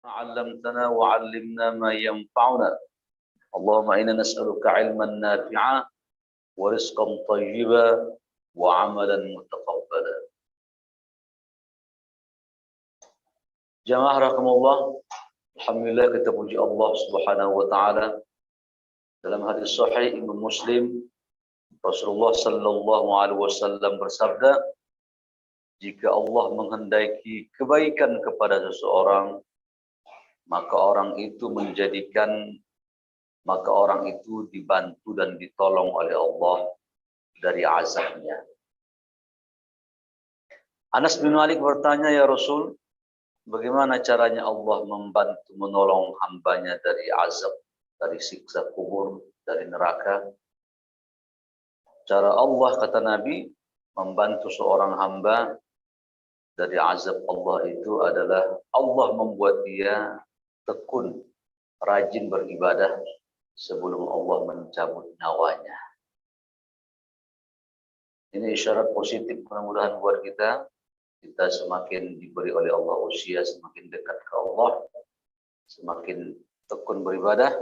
علمتنا وعلمنا ما ينفعنا اللهم إنا نسألك علما نافعا ورزقا طيبا وعملا متقبلا. Jamaah rahimakumullah, alhamdulillah kita puji Allah Subhanahu wa taala. Dalam hadis sahih Imam Muslim, Rasulullah sallallahu alaihi wasallam bersabda, jika Allah menghendaki kebaikan kepada seseorang, maka orang itu dibantu dan ditolong oleh Allah dari azabnya. Anas bin Malik bertanya, ya Rasul, bagaimana caranya Allah membantu menolong hambanya dari azab, dari siksa kubur, dari neraka? Cara Allah, kata Nabi, membantu seorang hamba dari azab Allah itu adalah Allah membuat dia tekun, rajin beribadah sebelum Allah mencabut nyawanya. Ini isyarat positif mudah-mudahan buat kita. Kita semakin diberi oleh Allah usia, semakin dekat ke Allah, semakin tekun beribadah.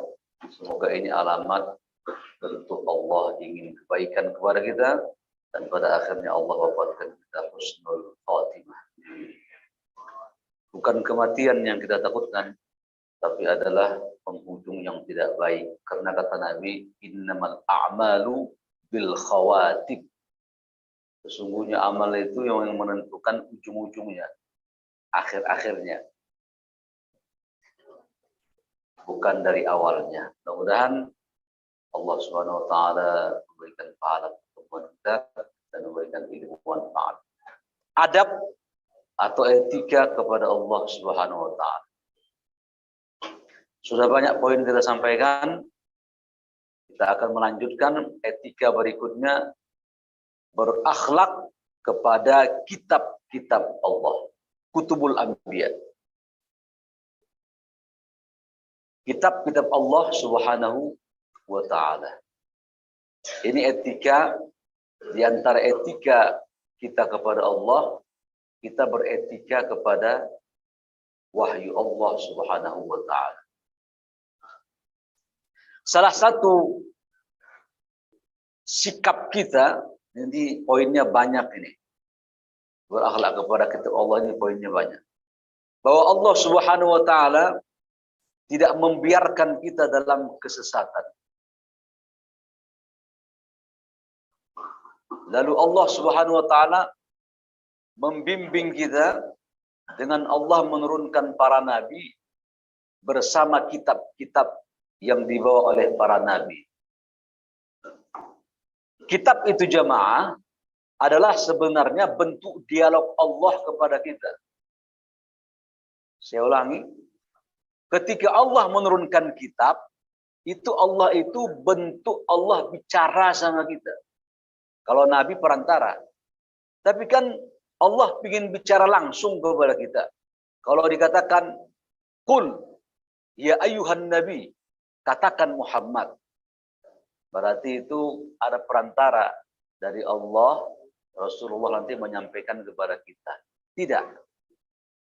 Semoga ini alamat bentuk Allah ingin kebaikan kepada kita, dan pada akhirnya Allah wafatkan kita husnul khatimah. Bukan kematian yang kita takutkan, tapi adalah penghujung yang tidak baik. Karena kata Nabi, innamal a'malu bil khawatib. Sesungguhnya amal itu yang menentukan ujung-ujungnya, akhir-akhirnya, bukan dari awalnya. Mudah-mudahan Allah Subhanahu wa taala memberikan pahala pertemuan kita dan memberikan ilmu manfaat. Adab atau etika kepada Allah Subhanahu wa taala. Sudah banyak poin kita sampaikan. Kita akan melanjutkan etika berikutnya, berakhlak kepada kitab-kitab Allah, Kutubul Anbiya. Kitab-kitab Allah Subhanahu wa taala. Ini etika, di antara etika kita kepada Allah, kita beretika kepada wahyu Allah Subhanahu wa taala. Salah satu sikap kita, nanti poinnya banyak ini. Berakhlak kepada kitab Allah ini poinnya banyak. Bahwa Allah Subhanahu wa taala tidak membiarkan kita dalam kesesatan. Lalu Allah Subhanahu wa taala membimbing kita dengan Allah menurunkan para nabi bersama kitab-kitab yang dibawa oleh para nabi. Kitab itu jamaah adalah sebenarnya bentuk dialog Allah kepada kita. Saya ulangi, ketika Allah menurunkan kitab, itu Allah itu bentuk Allah bicara sama kita. Kalau nabi perantara. Tapi kan Allah ingin bicara langsung kepada kita. Kalau dikatakan, Qul ya ayyuhan nabi, katakan Muhammad. Berarti itu ada perantara dari Allah, Rasulullah nanti menyampaikan kepada kita. Tidak.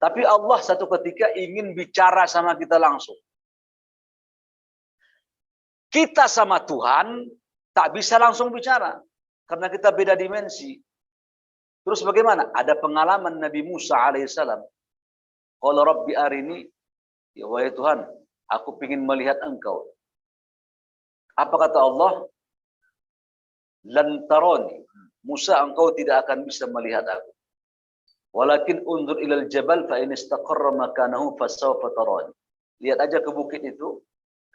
Tapi Allah satu ketika ingin bicara sama kita langsung. Kita sama Tuhan tak bisa langsung bicara. Karena kita beda dimensi. Terus bagaimana? Ada pengalaman Nabi Musa alaihissalam. Qala Rabbi arini, ya wahai Tuhan, aku ingin melihat engkau. Apa kata Allah? Lan tarani. Musa, engkau tidak akan bisa melihat aku. Walakin undur ilal jabal fa in istaqarra makanahu fasawfa tarani. Lihat aja ke bukit itu.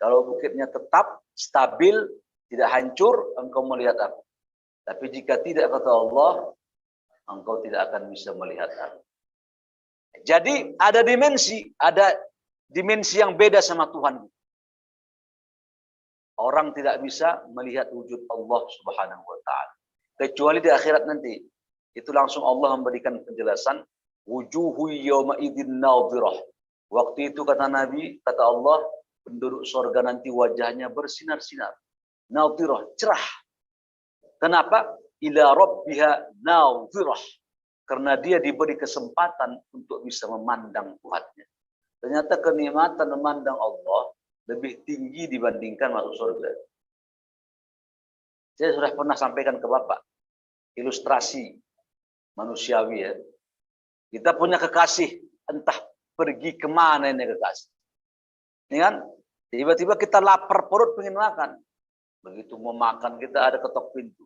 Kalau bukitnya tetap stabil, tidak hancur, engkau melihat aku. Tapi jika tidak, kata Allah, engkau tidak akan bisa melihat aku. Jadi ada dimensi yang beda sama Tuhan. Orang tidak bisa melihat wujud Allah Subhanahu wa taala kecuali di akhirat nanti. Itu langsung Allah memberikan penjelasan, wujuhu yawma idzin nadhirah. Waktu itu kata Nabi, kata Allah, penduduk surga nanti wajahnya bersinar-sinar. Nadhirah, cerah. Kenapa? Ila rabbiha nadhirah. Karena dia diberi kesempatan untuk bisa memandang Tuhannya. Ternyata kenikmatan memandang Allah lebih tinggi dibandingkan masuk surga. Saya sudah pernah sampaikan ke Bapak, ilustrasi manusiawi ya. Kita punya kekasih, entah pergi kemana ini kekasih. Ini kan, tiba-tiba kita lapar perut pengen makan. Begitu mau makan kita ada ketok pintu.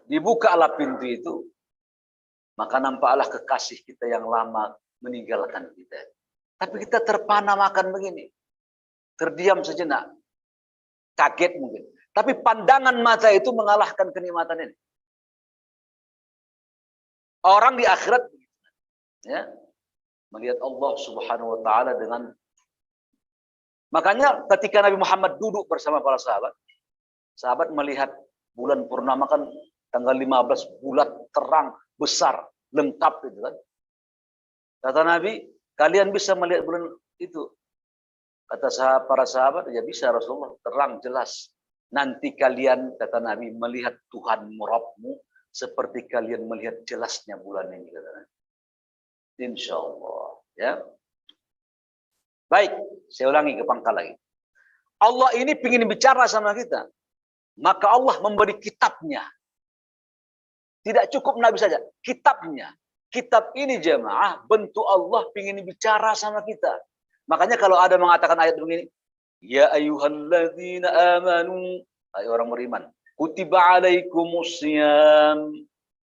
Dibukalah pintu itu, maka nampaklah kekasih kita yang lama meninggalkan kita. Tapi kita terpana makan begini. Terdiam sejenak. Kaget mungkin. Tapi pandangan mata itu mengalahkan kenikmatan ini. Orang di akhirat ya, melihat Allah Subhanahu wa taala dengan, makanya ketika Nabi Muhammad duduk bersama para sahabat melihat bulan purnama kan tanggal 15 bulat terang besar lengkap gitu kan. Kata Nabi, kalian bisa melihat bulan itu? Kata para sahabat, ya bisa Rasulullah, terang jelas. Nanti kalian, kata Nabi, melihat Tuhan Rabbmu seperti kalian melihat jelasnya bulan ini, kata Nabi. Insya Allah. Ya. Baik, saya ulangi ke pangkal lagi. Allah ini ingin bicara sama kita. Maka Allah memberi kitabnya. Tidak cukup Nabi saja, kitabnya. Kitab ini jemaah, bentuk Allah ingin bicara sama kita. Makanya kalau ada mengatakan ayat begini, ya ayyuhalladzina amanu, hai orang beriman, kutiba alaikumusiyam,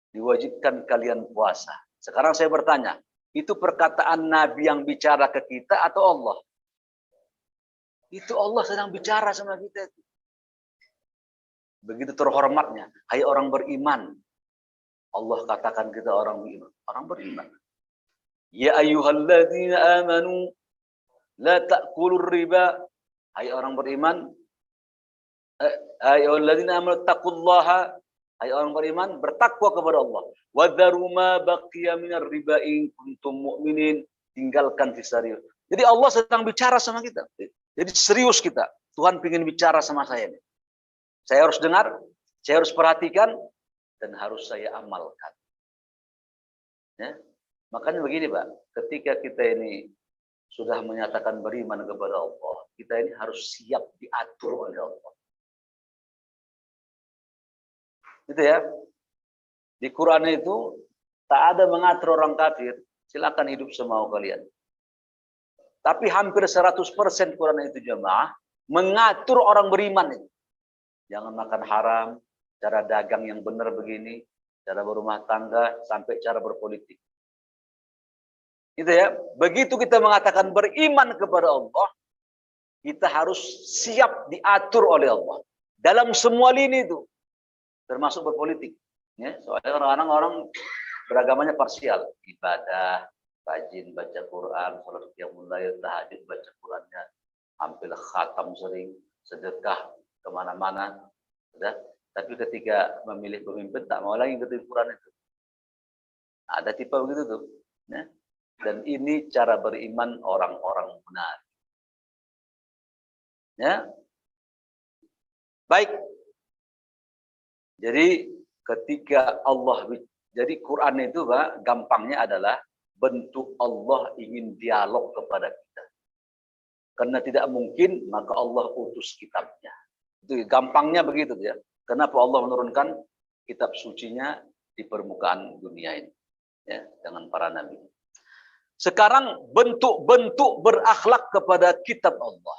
diwajibkan kalian puasa. Sekarang saya bertanya, itu perkataan Nabi yang bicara ke kita atau Allah? Itu Allah sedang bicara sama kita. Begitu terhormatnya, hai orang beriman. Allah katakan kita orang beriman. Orang beriman. Ya ayyuhalladzina amanu la ta'kulur riba. Hai orang beriman. Hai ayyuhalladzina amanu taqullaha. Hai orang beriman, bertakwa kepada Allah. Wa dharu ma baqiya minar riba in kuntum mu'minin. Tinggalkan sisa riba. Jadi Allah sedang bicara sama kita. Jadi serius kita. Tuhan ingin bicara sama saya. Saya harus dengar, saya harus perhatikan, dan harus saya amalkan. Ya? Makanya begini Pak, ketika kita ini sudah menyatakan beriman kepada Allah, kita ini harus siap diatur oleh Allah. Gitu ya. Di Quran itu tak ada mengatur orang kafir, silakan hidup semau kalian. Tapi hampir 100% Quran itu jemaah mengatur orang beriman itu. Jangan makan haram, cara dagang yang benar begini, cara berumah tangga, sampai cara berpolitik. Gitu ya. Begitu kita mengatakan beriman kepada Allah, kita harus siap diatur oleh Allah. Dalam semua lini itu, termasuk berpolitik. Ya, soalnya kadang-kadang orang beragamanya parsial. Ibadah, rajin baca Quran, salat qiyamul lail, tahajud, baca Qurannya, hampir khatam sering, sedekah kemana-mana. Sudah. Tapi ketika memilih pemimpin tak mau lagi ikut Quran itu. Ada tipe begitu tuh. Ya. Dan ini cara beriman orang-orang benar. Ya. Baik. Jadi ketika jadi Quran itu Pak, gampangnya adalah bentuk Allah ingin dialog kepada kita. Karena tidak mungkin maka Allah utus kitabnya. Itu gampangnya begitu ya. Kenapa Allah menurunkan kitab sucinya di permukaan dunia ini ya, dengan para nabi. Sekarang bentuk-bentuk berakhlak kepada kitab Allah.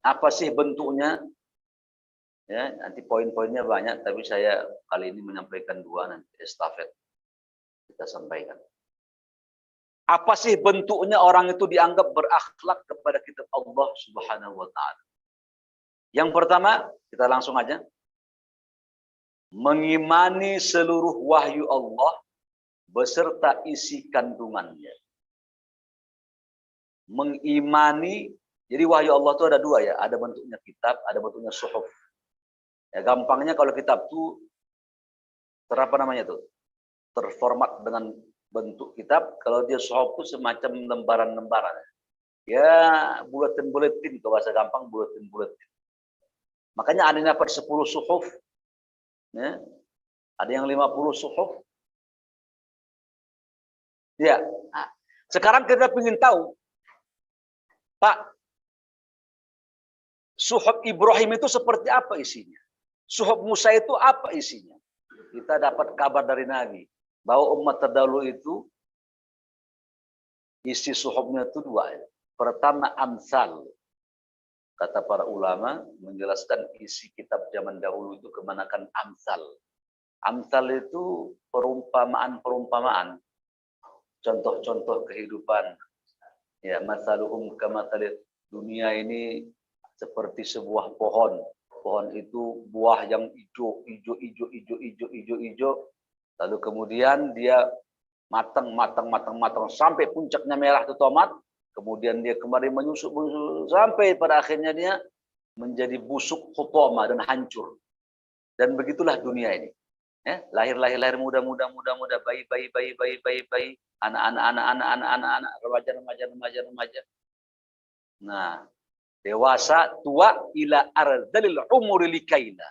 Apa sih bentuknya? Ya, nanti poin-poinnya banyak, tapi saya kali ini menyampaikan 2, nanti estafet kita sampaikan. Apa sih bentuknya orang itu dianggap berakhlak kepada kitab Allah Subhanahu wa taala? Yang pertama, kita langsung aja. Mengimani seluruh wahyu Allah beserta isi kandungannya. Mengimani, jadi wahyu Allah itu ada 2 ya, ada bentuknya kitab, ada bentuknya suhuf. Ya gampangnya kalau kitab itu terformat dengan bentuk kitab, kalau dia suhuf itu semacam lembaran-lembaran. Ya buletin-buletin, kalau bahasa gampang buletin-buletin. Makanya ada yang dapat 10 suhuf. Ya, ada yang 50 suhuf. Ya, nah, sekarang kita ingin tahu Pak, suhuf Ibrahim itu seperti apa isinya? Suhuf Musa itu apa isinya? Kita dapat kabar dari Nabi bahwa umat terdahulu itu isi suhufnya itu dua. Pertama amsal. Kata para ulama menjelaskan isi kitab zaman dahulu itu kebanyakan amsal. Amsal itu perumpamaan-perumpamaan. Contoh-contoh kehidupan. Ya, masaluhum kamathali, dunia ini seperti sebuah pohon. Pohon itu buah yang hijau. Lalu kemudian dia matang sampai puncaknya merah itu tomat. Kemudian dia kembali menyusuk sampai pada akhirnya dia menjadi busuk, hutama dan hancur. Dan begitulah dunia ini. Ya, lahir muda, bayi, anak, remaja. Nah, dewasa, tua, ila ardalil umuri likaila.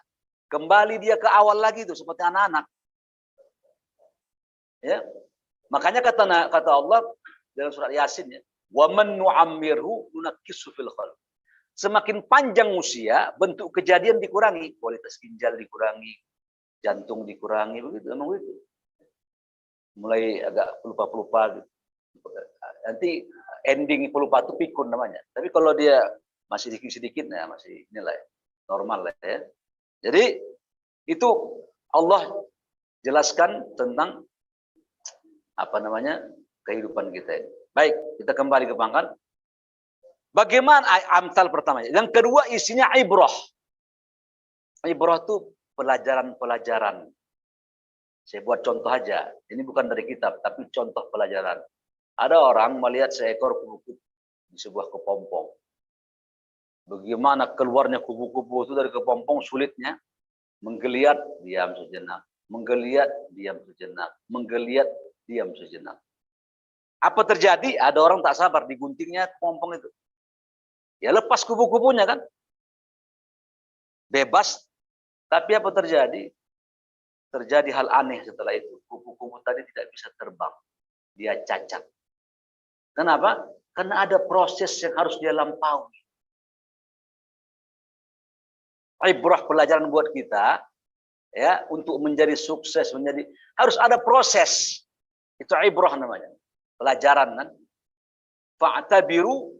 Kembali dia ke awal lagi itu seperti anak-anak. Ya. Makanya kata Allah dalam surat Yasin ya, wa man nu'ammirhu nunakkisu fil khalq. Semakin panjang usia, bentuk kejadian dikurangi, kualitas ginjal dikurangi, jantung dikurangi, begitu memang begitu. Mulai agak pelupa gitu. Nanti ending pelupa itu pikun namanya. Tapi kalau dia masih sedikit ya masih nilai normal lah ya. Jadi itu Allah jelaskan tentang apa namanya kehidupan kita ini. Baik, kita kembali ke pangkal. Bagaimana amsal pertamanya? Yang kedua isinya ibrah. Ibrah itu pelajaran-pelajaran. Saya buat contoh aja. Ini bukan dari kitab, tapi contoh pelajaran. Ada orang melihat seekor kupu-kupu di sebuah kepompong. Bagaimana keluarnya kupu-kupu itu dari kepompong sulitnya. Menggeliat, diam sejenak. Menggeliat, diam sejenak. Menggeliat, diam sejenak. Apa terjadi? Ada orang tak sabar diguntingnya kepompong itu. Ya lepas kupu-kupunya kan. Bebas. Tapi apa terjadi? Terjadi hal aneh setelah itu. Kupu-kupu tadi tidak bisa terbang. Dia cacat. Kenapa? Karena ada proses yang harus dia lampaui. Ibrah pelajaran buat kita. Ya, untuk menjadi sukses, harus ada proses. Itu ibrah namanya. Pelajaran kan. Fa'tabiru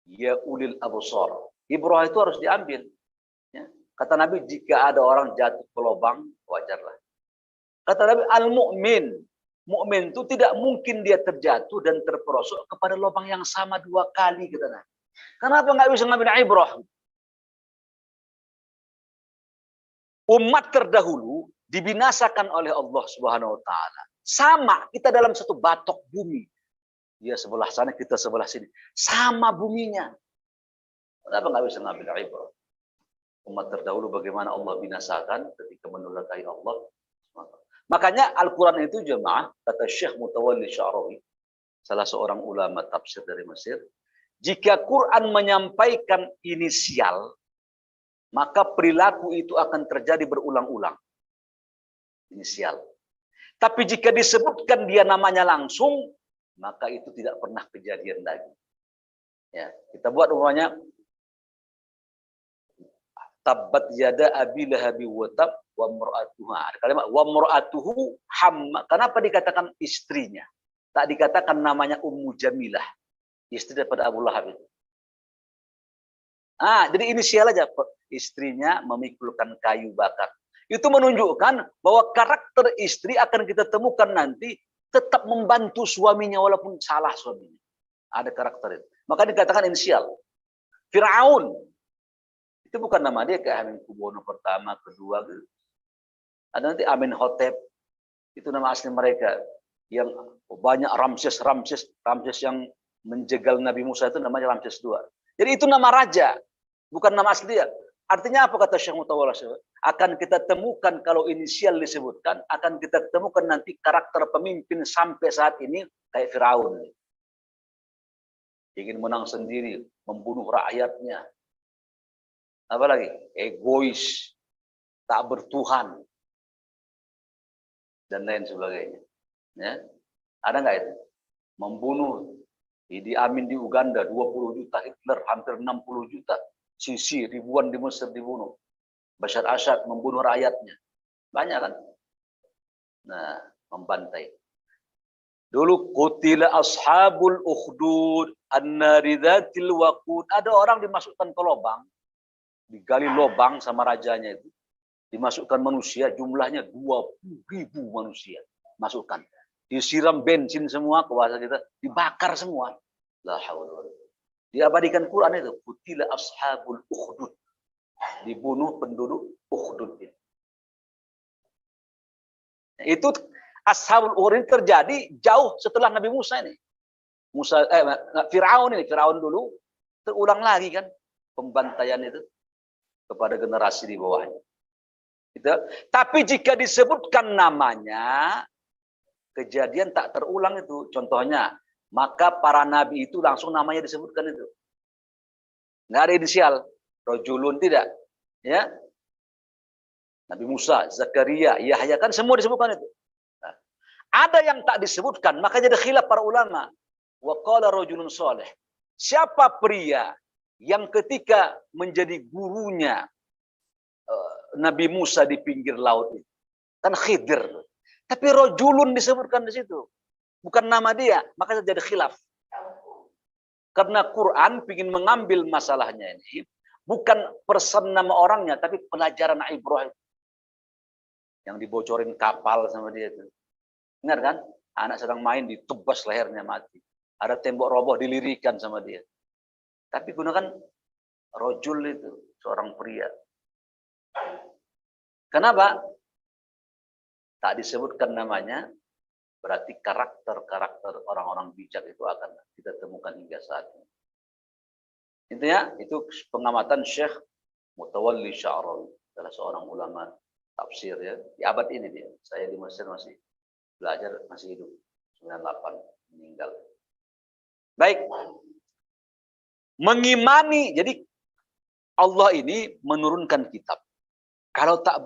ya ulil absar. Ibrah itu harus diambil. Ya. Kata Nabi, jika ada orang jatuh ke lubang, wajarlah. Kata Nabi, Mukmin itu tidak mungkin dia terjatuh dan terperosok kepada lubang yang sama 2 kali. Kata Nabi. Kenapa nggak bisa ngambil ibrah? Umat terdahulu dibinasakan oleh Allah Subhanahu wa taala. Sama, kita dalam satu batok bumi. Dia sebelah sana, kita sebelah sini. Sama buminya. Kenapa nggak bisa ngambil ibrah? Umat terdahulu bagaimana Allah binasakan ketika mendurhakai Allah. Makanya Al-Quran itu jemaah, kata Syekh Mutawalli Sya'rawi, salah seorang ulama tafsir dari Mesir, jika Quran menyampaikan inisial, maka perilaku itu akan terjadi berulang-ulang. Inisial. Tapi jika disebutkan dia namanya langsung, maka itu tidak pernah kejadian lagi. Ya, kita buat umpamanya tabbat yada abi lahabi wa tab wa mar'atuhu. Kalimat wa mar'atuhu hamma. Kenapa dikatakan istrinya? Tak dikatakan namanya Ummu Jamilah, istri daripada Abu Lahab itu. Jadi inisial aja, istrinya memikulkan kayu bakar. Itu menunjukkan bahwa karakter istri akan kita temukan nanti tetap membantu suaminya walaupun salah suaminya. Ada karakter itu. Maka dikatakan inisial. Fir'aun. Itu bukan nama dia kayak Hamengkubuwono pertama, kedua gitu. Ada nanti Amenhotep. Itu nama asli mereka. Yang banyak Ramses yang menjegal Nabi Musa itu namanya Ramses II. Jadi itu nama raja. Bukan nama asli dia. Artinya apa kata Syekh Mutawalla? Akan kita temukan kalau inisial disebutkan, akan kita temukan nanti karakter pemimpin sampai saat ini kayak Firaun. Ingin menang sendiri, membunuh rakyatnya. Apalagi egois, tak bertuhan, dan lain sebagainya. Ya. Ada nggak itu? Membunuh Idi Amin di Uganda 20 juta, Hitler hampir 60 juta, Sisi ribuan di Mesir dibunuh, Bashar Assad membunuh rakyatnya, banyak kan? Nah, membantai. Dulu qutila ashabul ukhdud annari dzatil waqud. Ada orang dimasukkan ke lubang, digali lubang sama rajanya itu, dimasukkan manusia, jumlahnya 20.000 manusia, masukkan. Disiram bensin semua ke wajah kita, dibakar semua. La haula. Diabadikan Quran itu, qutila ashabul ukhdud. Dibunuh penduduk Ukhdud itu. Itu ashabul ukhdud terjadi jauh setelah Nabi Musa ini. Firaun dulu terulang lagi kan pembantaian itu kepada generasi di bawahnya. Gitu. Tapi jika disebutkan namanya, kejadian tak terulang itu. Contohnya, maka para nabi itu langsung namanya disebutkan itu. Nggak ada inisial. Rojulun tidak. Ya. Nabi Musa, Zakaria, Yahya, kan semua disebutkan itu. Nah, ada yang tak disebutkan, maka jadi khilaf para ulama. Wa qala rajulun salih. Siapa pria yang ketika menjadi gurunya Nabi Musa di pinggir laut itu? Kan Khidir. Tapi rojulun disebutkan di situ. Bukan nama dia, maka jadi khilaf. Karena Quran ingin mengambil masalahnya ini, bukan person nama orangnya, tapi pelajaran Ibrahim. Yang dibocorin kapal sama dia itu. Ingat kan? Anak sedang main, ditebas lehernya mati. Ada tembok roboh, dilirikan sama dia. Tapi gunakan rojul itu, seorang pria. Kenapa? Tak disebutkan namanya, berarti karakter-karakter orang-orang bijak itu akan kita temukan hingga saat ini. Intinya, itu pengamatan Syekh Mutawalli Sya'rawi, salah seorang ulama tafsir ya. Di abad ini dia. Saya di Mesir masih belajar, masih hidup. 98 meninggal. Baik. Mengimani, jadi Allah ini menurunkan kitab. Kalau tak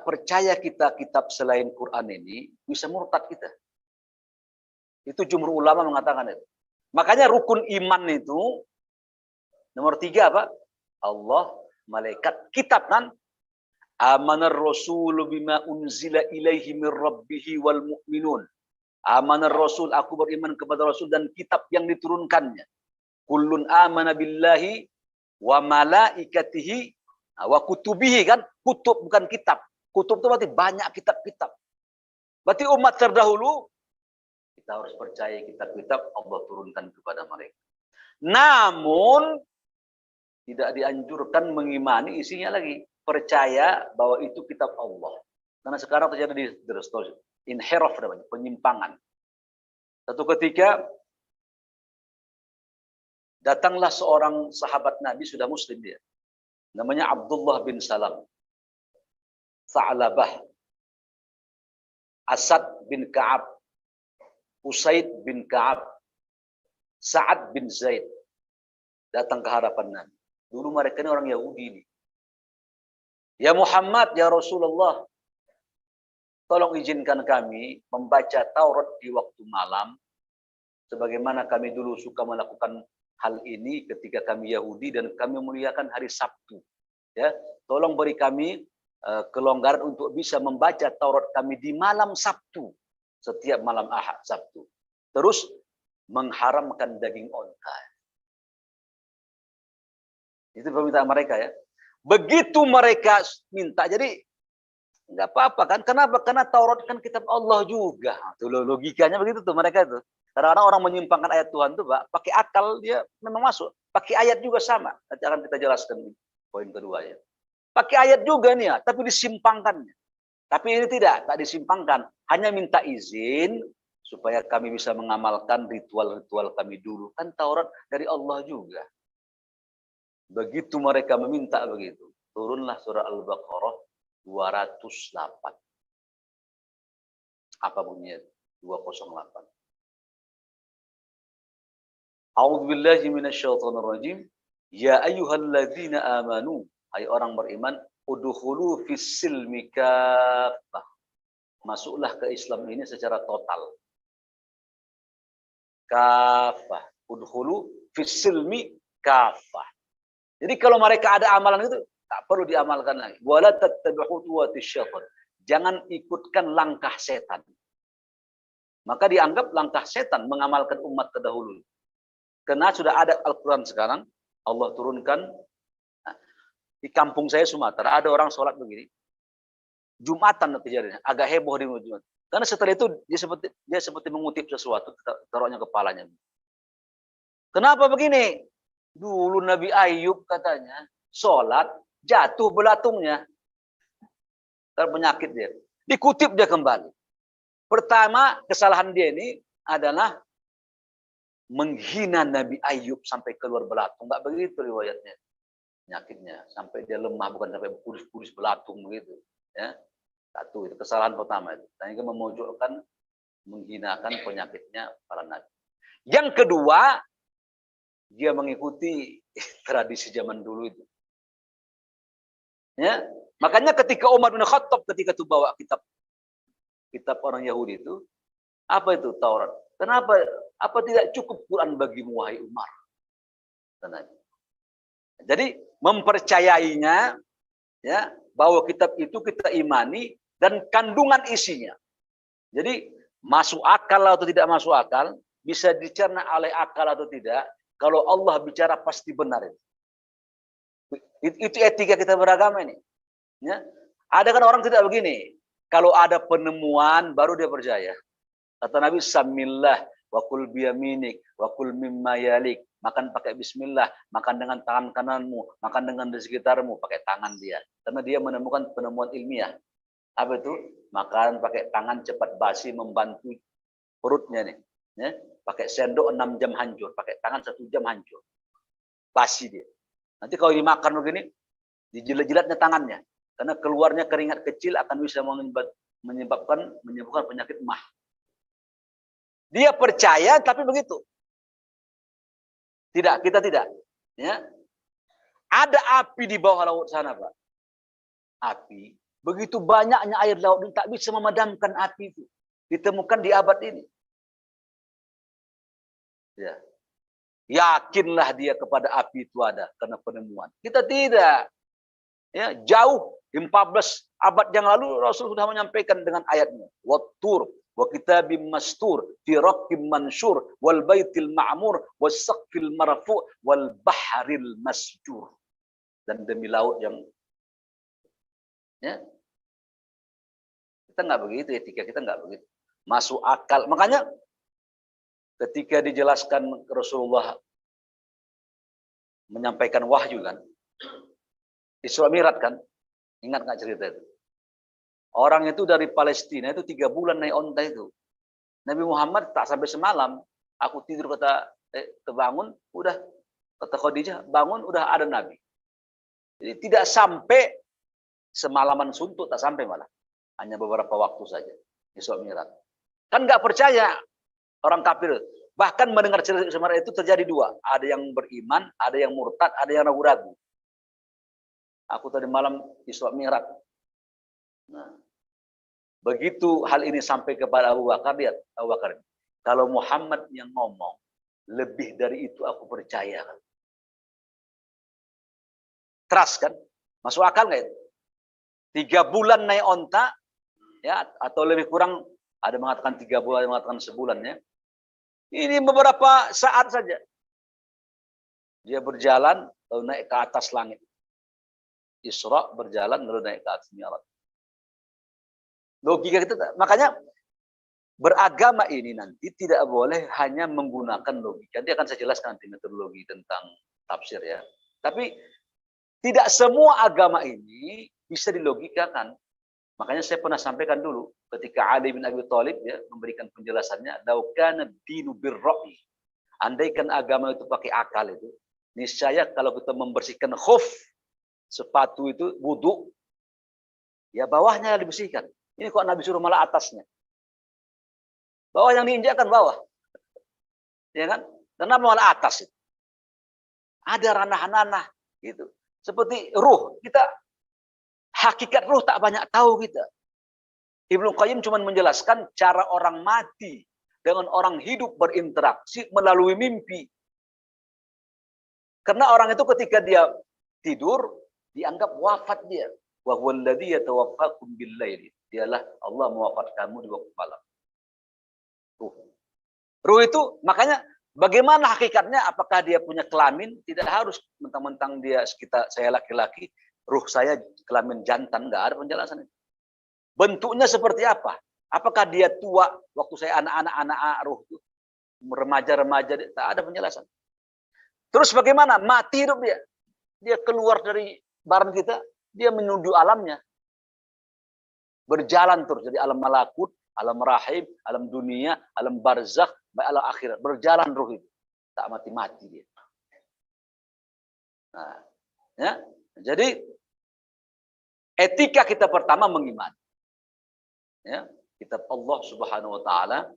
percaya kita kitab selain Quran ini, bisa murtad kita. Itu jumhur ulama mengatakan itu. Makanya rukun iman itu, nomor 3 apa? Allah, malaikat, kitab kan? Amanar Rasul bima unzila ilaihi min rabbihi wal mu'minun. Amanar Rasul, aku beriman kepada Rasul dan kitab yang diturunkannya. Kullun amana billahi wa malaikatihi wa kutubihi kan? Kutub bukan kitab. Kutub itu berarti banyak kitab-kitab. Berarti umat terdahulu, kita harus percaya kitab-kitab Allah turunkan kepada mereka. Namun, tidak dianjurkan mengimani isinya lagi. Percaya bahwa itu kitab Allah. Karena sekarang terjadi di inhiraf namanya, penyimpangan. Satu ketika, datanglah seorang sahabat Nabi, sudah muslim dia. Namanya Abdullah bin Salam. Sa'labah. Asad bin Ka'ab. Usaid bin Ka'ab. Sa'ad bin Zaid. Datang ke hadapan Nabi. Dulu mereka ini orang Yahudi ini. Ya Muhammad, ya Rasulullah, tolong izinkan kami membaca Taurat di waktu malam, sebagaimana kami dulu suka melakukan hal ini ketika kami Yahudi dan kami memuliakan hari Sabtu. Ya, tolong beri kami kelonggaran untuk bisa membaca Taurat kami di malam Sabtu, setiap malam Ahad Sabtu. Terus mengharamkan daging onta. Itu permintaan mereka ya. Begitu mereka minta, jadi nggak apa-apa kan? Kenapa? Karena Taurat kan kitab Allah juga. Tuh logikanya begitu tuh mereka itu. Kadang-kadang orang menyimpangkan ayat Tuhan tuh, Pak, pakai akal dia memang masuk. Pakai ayat juga sama. Nanti akan kita jelaskan di poin kedua ya. Pakai ayat juga nih ya, tapi disimpangkannya. Tapi ini tidak, tak disimpangkan. Hanya minta izin supaya kami bisa mengamalkan ritual-ritual kami dulu. Kan Taurat dari Allah juga. Begitu mereka meminta begitu, turunlah surah Al-Baqarah 208. Apa bunyinya? 208. A'udzubillahi minasyaitonirrajim. Ya ayyuhalladzina amanu, hai orang beriman, udkhulu fis-silmi kaffah. Masuklah ke Islam ini secara total. Kaffah. udkhulu fis-silmi kafah. Jadi kalau mereka ada amalan itu tak perlu diamalkan lagi. Wala tattabi'u khutuwatis syaitan. Jangan ikutkan langkah setan. Maka dianggap langkah setan mengamalkan umat terdahulu. Karena sudah ada Al-Quran sekarang, Allah turunkan. Di kampung saya Sumatera ada orang sholat begini. Jumatan kejadiannya, agak heboh di Jumat. Karena setelah itu dia seperti mengutip sesuatu, taruhnya kepalanya. Kenapa begini? Dulu Nabi Ayub katanya, sholat, jatuh belatungnya. Terpenyakit dia. Dikutip dia kembali. Pertama, kesalahan dia ini adalah menghina Nabi Ayub sampai keluar belatung. Enggak begitu riwayatnya. Penyakitnya. Sampai dia lemah, bukan sampai kurus-kurus belatung begitu. Ya. Satu, itu kesalahan pertama. Dan itu memojokkan, menghinakan penyakitnya para nabi. Yang kedua, dia mengikuti tradisi zaman dulu itu. Ya, makanya ketika Umar bin Khattab ketika itu bawa kitab orang Yahudi itu, apa itu Taurat? Kenapa? Apa tidak cukup Quran bagimu wahai Umar? Jadi mempercayainya, ya, bahwa kitab itu kita imani dan kandungan isinya. Jadi masuk akal atau tidak masuk akal, bisa dicerna oleh akal atau tidak. Kalau Allah bicara pasti benar itu. Itu etika kita beragama ini. Ya. Ada kan orang tidak begini. Kalau ada penemuan baru dia percaya. Kata Nabi, Samillah wa kul biyaminik wa kul mimma yalik. Makan pakai bismillah, makan dengan tangan kananmu, makan dengan di sekitarmu, pakai tangan dia. Karena dia menemukan penemuan ilmiah. Apa itu? Makan pakai tangan cepat basi, membantu perutnya nih. Ya. Pakai sendok 6 jam hancur, pakai tangan 1 jam hancur. Basi dia. Nanti kalau dimakan begini, dijilat-jilatnya tangannya. Karena keluarnya keringat kecil akan bisa menyebabkan penyakit mah. Dia percaya tapi begitu. Tidak, kita tidak. Ya. Ada api di bawah laut sana, Pak. Api. Begitu banyaknya air laut ini tak bisa memadamkan api itu. Ditemukan di abad ini. Ya. Yakinlah dia kepada api itu ada karena penemuan. Kita tidak. Ya, jauh 14 abad yang lalu Rasul sudah menyampaikan dengan ayatnya. Wattur wa kitabim mastur fi raqqim mansyur wal baitil ma'mur was saqfil marfu' wal bahril masjur. Dan demi laut yang, ya, kita nggak begitu, etika kita nggak begitu. Masuk akal. Makanya ketika dijelaskan Rasulullah menyampaikan wahyu kan, Isra Mi'raj kan, ingat nggak cerita itu? Orang itu dari Palestina itu 3 bulan naik onta itu. Nabi Muhammad tak sampai semalam. Aku tidur kata kebangun, udah kata Khadijah bangun udah ada Nabi. Jadi tidak sampai semalaman suntuk, tak sampai malah. Hanya beberapa waktu saja. Isra Mi'raj. Kan nggak percaya orang kafir. Bahkan mendengar cerita Isra Mi'raj itu terjadi 2. Ada yang beriman, ada yang murtad, ada yang ragu-ragu. Aku tadi malam Isra Mi'raj. Nah, begitu hal ini sampai kepada Abu Bakar, lihat Abu Bakar. Kalau Muhammad yang ngomong, lebih dari itu aku percaya. Trust kan? Masuk akal nggak itu? 3 bulan naik onta, ya, atau lebih kurang, ada mengatakan 3 bulan, ada mengatakan sebulan, ya. Ini beberapa saat saja. Dia berjalan, lalu naik ke atas langit. Isra berjalan, lalu naik ke atas Mi'raj. Logika kita, makanya beragama ini nanti tidak boleh hanya menggunakan logika. Nanti akan saya jelaskan nanti metodologi tentang tafsir, ya. Tapi tidak semua agama ini bisa dilogikakan. Makanya saya pernah sampaikan dulu ketika Ali bin Abi Thalib, ya, memberikan penjelasannya, "Lau kana dinu birra'i." Andaikan agama itu pakai akal itu, niscaya kalau kita membersihkan khuf, sepatu itu wudu, ya bawahnya dibersihkan. Ini kok Nabi suruh malah atasnya. Bawah yang diinjakkan bawah. Ya kan? Kenapa malah atas itu? Ada ranah-ranah gitu. Seperti ruh, kita hakikat ruh tak banyak tahu kita. Ibnu Qayyim cuma menjelaskan cara orang mati dengan orang hidup berinteraksi melalui mimpi. Karena orang itu ketika dia tidur, dianggap wafat dia. Wa huwal ladzi yatawaffakum bil-laili. Dialah Allah mewafat kamu di waktu malam. Ruh. Ruh itu makanya bagaimana hakikatnya? Apakah dia punya kelamin? Tidak harus mentang-mentang dia saya laki-laki, ruh saya kelamin jantan, enggak ada penjelasan itu. Bentuknya seperti apa? Apakah dia tua waktu saya anak-anak ruh itu remaja-remaja, tak ada penjelasan. Terus bagaimana? Mati hidup dia. Dia keluar dari badan kita, dia menuju alamnya. Berjalan terus dari alam malakut, alam rahim, alam dunia, alam barzakh, alam akhirat. Berjalan ruh itu. Tak mati-mati dia. Nah, ya. Jadi etika kita pertama mengimani. Ya, kitab Allah Subhanahu wa taala,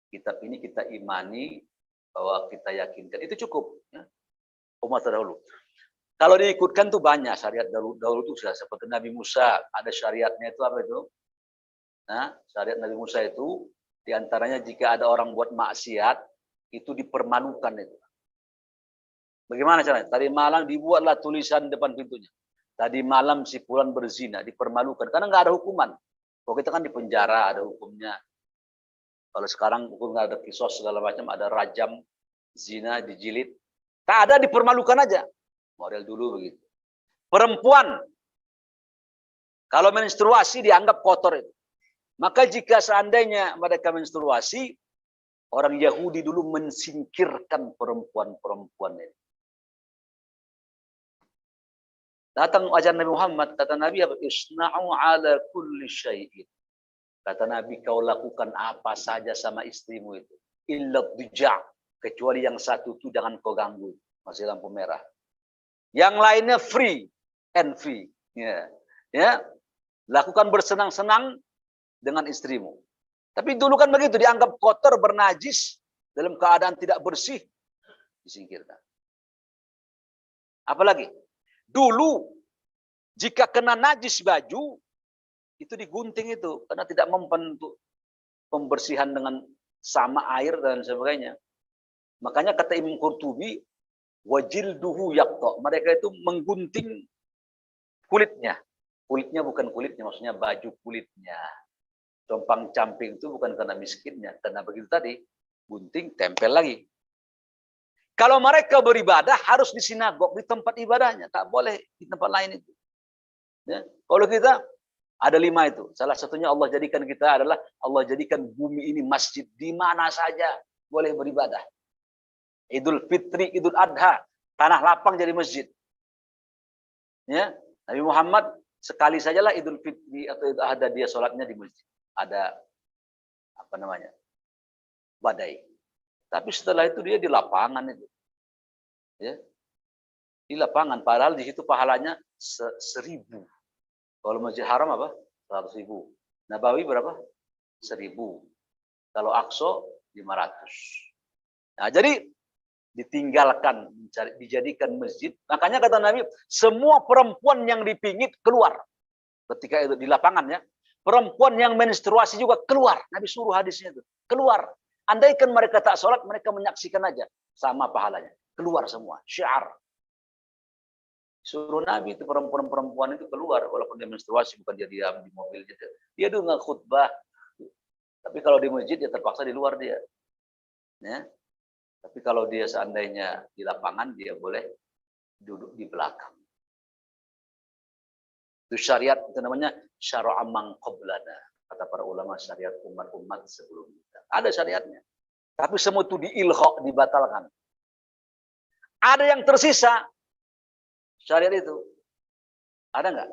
kitab ini kita imani bahwa kita yakinkan itu cukup, ya. Umat terdahulu. Kalau diikutkan tuh banyak syariat dahulu itu sudah seperti Nabi Musa, ada syariatnya itu apa itu? Nah, syariat Nabi Musa itu diantaranya jika ada orang buat maksiat itu dipermalukan itu. Bagaimana caranya? Tadi malam dibuatlah tulisan depan pintunya. Tadi malam si fulan berzina, dipermalukan karena nggak ada hukuman. Kalau kita kan di penjara ada hukumnya. Kalau sekarang hukum nggak ada kisos segala macam, ada rajam, zina, dijilid. Tak ada, dipermalukan aja. Model dulu begitu. Perempuan kalau menstruasi dianggap kotor itu. Maka jika seandainya mereka menstruasi, orang Yahudi dulu mensingkirkan perempuan-perempuan ini. Datang ajaran Nabi Muhammad, kata Nabi apa? Isna'u ala kulli syai'in. Kata Nabi, kau lakukan apa saja sama istrimu itu. Illa dija'. Kecuali yang satu itu jangan kau ganggu. Masih lampu merah. Yang lainnya free and free. Ya. Ya. Lakukan bersenang-senang dengan istrimu. Tapi dulu kan begitu. Dianggap kotor, bernajis. Dalam keadaan tidak bersih. Disingkirkan. Apalagi? Dulu, jika kena najis baju, itu digunting itu. Karena tidak mempan untuk pembersihan dengan sama air dan sebagainya. Makanya kata Imam Qurtubi, wajilduhu yaqta. Mereka itu menggunting kulitnya. Kulitnya bukan kulitnya, maksudnya baju kulitnya. Compang-camping itu bukan karena miskinnya. Karena begitu tadi, gunting, tempel lagi. Kalau mereka beribadah harus di sinagog, di tempat ibadahnya. Tak boleh di tempat lain itu. Ya. Kalau kita, ada 5 itu. Salah satunya Allah jadikan kita adalah, Allah jadikan bumi ini masjid. Di mana saja boleh beribadah. Idul Fitri, Idul Adha. Tanah lapang jadi masjid. Ya. Nabi Muhammad sekali sajalah Idul Fitri atau Idul Adha dia sholatnya di masjid. Ada, apa namanya, badai. Tapi setelah itu dia di lapangan itu. Ya. Di lapangan. Padahal di situ pahalanya 1000. Kalau Masjid Haram apa? 100.000. Nabawi berapa? 1000. Kalau Aqsa 500. Nah, jadi ditinggalkan, dijadikan masjid. Makanya kata Nabi, semua perempuan yang dipingit keluar. Ketika itu di lapangan ya. Perempuan yang menstruasi juga keluar. Nabi suruh hadisnya itu. Keluar. Andaikan mereka tak sholat, mereka menyaksikan aja. Sama pahalanya. Keluar semua. Syiar. Suruh Nabi itu perempuan-perempuan itu keluar. Walaupun dia menstruasi, bukan dia diam di mobil. Dia dengar khutbah. Tapi kalau di masjid, dia terpaksa di luar dia. Ya. Tapi kalau dia seandainya di lapangan, dia boleh duduk di belakang. Itu syariat, itu namanya syara'am man qablana. Kata para ulama, syariat umat-umat sebelum kita. Ada syariatnya. Tapi semua itu diilha, dibatalkan. Ada yang tersisa syariat itu. Ada nggak?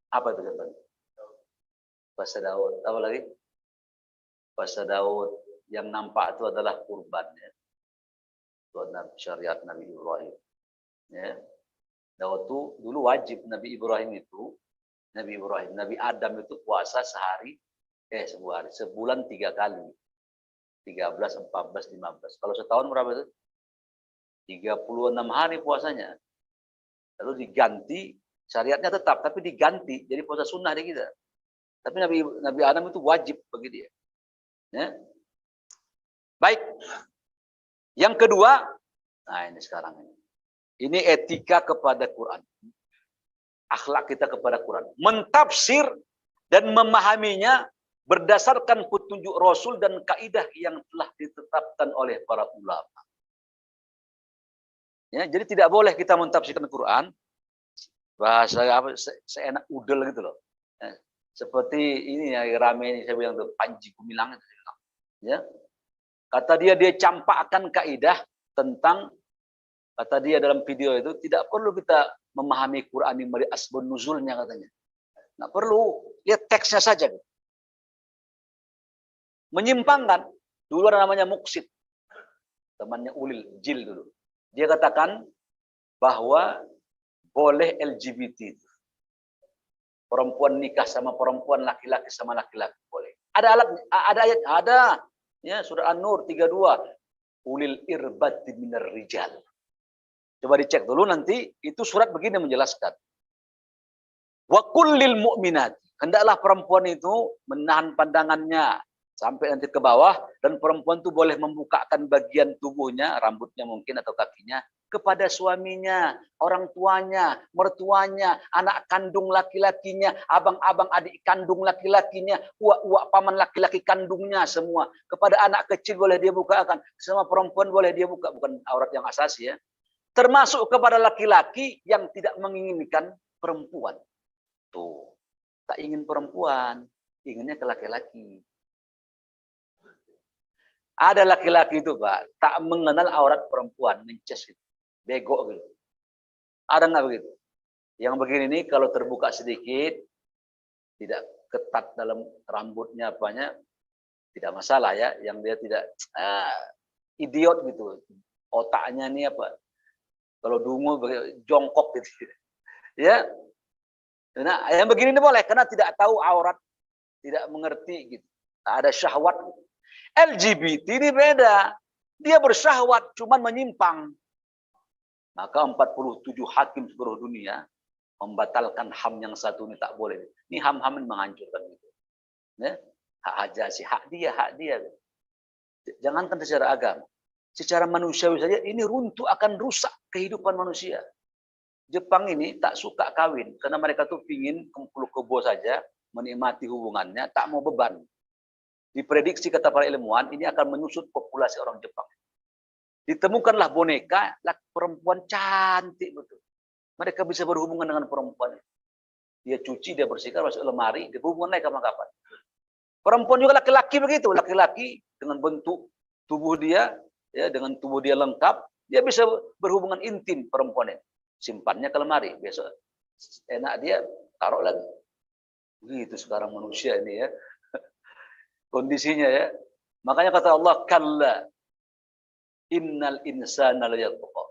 Apa itu contohnya? Bahasa Daud. Apa lagi? Bahasa Daud yang nampak itu adalah kurbannya. Itu syariat Nabi Ibrahim. Ya. Daud itu dulu wajib Nabi Ibrahim itu, Nabi Adam itu puasa sebulan 3 kali. 13, 14, 15. Kalau setahun berapa itu? 36 hari puasanya. Lalu diganti, syariatnya tetap, tapi diganti. Jadi puasa sunnah di kita. Tapi Nabi Adam itu wajib bagi dia. Ya. Baik. Yang kedua, nah ini sekarang ini. Ini etika kepada Quran. Akhlak kita kepada Quran. Mentafsir dan memahaminya berdasarkan petunjuk Rasul dan kaidah yang telah ditetapkan oleh para ulama. Ya, jadi tidak boleh kita mentafsirkan Quran bahasa apa seenak udel gitu loh. Ya, seperti ini ya rame ini saya bilang tuh Panji Gumilang itu. Ya. Kata dia campakkan kaidah tentang, kata dia dalam video itu, tidak perlu kita memahami Quran yang dari asbab nuzulnya katanya. Nggak perlu, lihat teksnya saja. Menyimpangkan. Dulu ada namanya Muksid. Temannya Ulil, Jil dulu. Dia katakan bahwa boleh LGBT. Perempuan nikah sama perempuan, laki-laki sama laki-laki boleh. Ada alat, ada ayat, ada. Ya, surah An-Nur 32. Ulil irbati minar rijal. Coba dicek dulu nanti, itu surat begini menjelaskan. Wa kullil mu'minat. Hendaklah perempuan itu menahan pandangannya sampai nanti ke bawah, dan perempuan itu boleh membukakan bagian tubuhnya, rambutnya mungkin atau kakinya, kepada suaminya, orang tuanya, mertuanya, anak kandung laki-lakinya, abang-abang adik kandung laki-lakinya, uak-uak paman laki-laki kandungnya, semua. Kepada anak kecil boleh dia bukakan, semua perempuan boleh dia buka, bukan aurat yang asasi ya. Termasuk kepada laki-laki yang tidak menginginkan perempuan. Tuh, tak ingin perempuan, inginnya ke laki-laki. Ada laki-laki itu Pak, tak mengenal aurat perempuan, mences gitu. Bego gitu. Ada nggak begitu? Yang begini nih kalau terbuka sedikit, tidak ketat dalam rambutnya apanya, tidak masalah ya. Yang dia tidak idiot gitu, otaknya nih apa? Kalau dungu jongkok gitu, ya. Nah, yang begini nih boleh karena tidak tahu aurat, tidak mengerti gitu, tak ada syahwat. LGBT ini beda, dia bersyahwat, cuman menyimpang. Maka 47 hakim seluruh dunia membatalkan HAM yang satu ini tak boleh. Ini HAM-HAM yang menghancurkan itu. Ya? Hak ajasi, hak dia. Jangankan secara agama, secara manusiawi saja ini runtuh, akan rusak kehidupan manusia. Jepang ini tak suka kawin karena mereka tuh pingin kumpul kebo saja, menikmati hubungannya, tak mau beban. Diprediksi kata para ilmuwan ini akan menyusut populasi orang Jepang. Ditemukanlah boneka perempuan cantik betul. Mereka bisa berhubungan dengan perempuan. Dia cuci, dia bersihkan, masuk lemari, dia berhubungan lagi kapan-kapan. Perempuan juga laki-laki begitu, laki-laki dengan bentuk tubuh dia, ya dengan tubuh dia lengkap, dia bisa berhubungan intim perempuan ini. Simpannya ke lemari, besok enak dia taruh lagi. Begitu sekarang manusia ini ya. Kondisinya ya. Makanya kata Allah, kalla innal insana layatgha.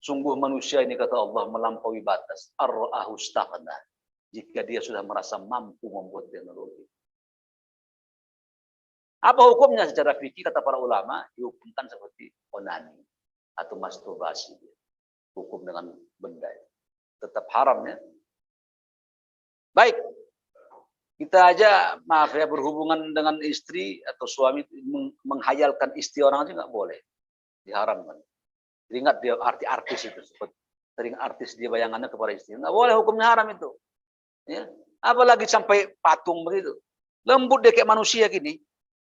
Sungguh manusia ini kata Allah melampaui batas. Ar-ra'ahu istaghna. Jika dia sudah merasa mampu membuat teknologi. Apa hukumnya secara fikih kata para ulama? Dihukumkan seperti onani atau masturbasi. Hukum dengan benda. Tetap haram ya. Baik. Kita aja maaf ya berhubungan dengan istri atau suami menghayalkan istri orang aja nggak boleh. Diharamkan. Ingat dia artis itu, sering artis dia bayangannya kepada istri. Nggak boleh, hukumnya haram itu. Ya. Apalagi sampai patung begitu. Lembut dia kayak manusia gini.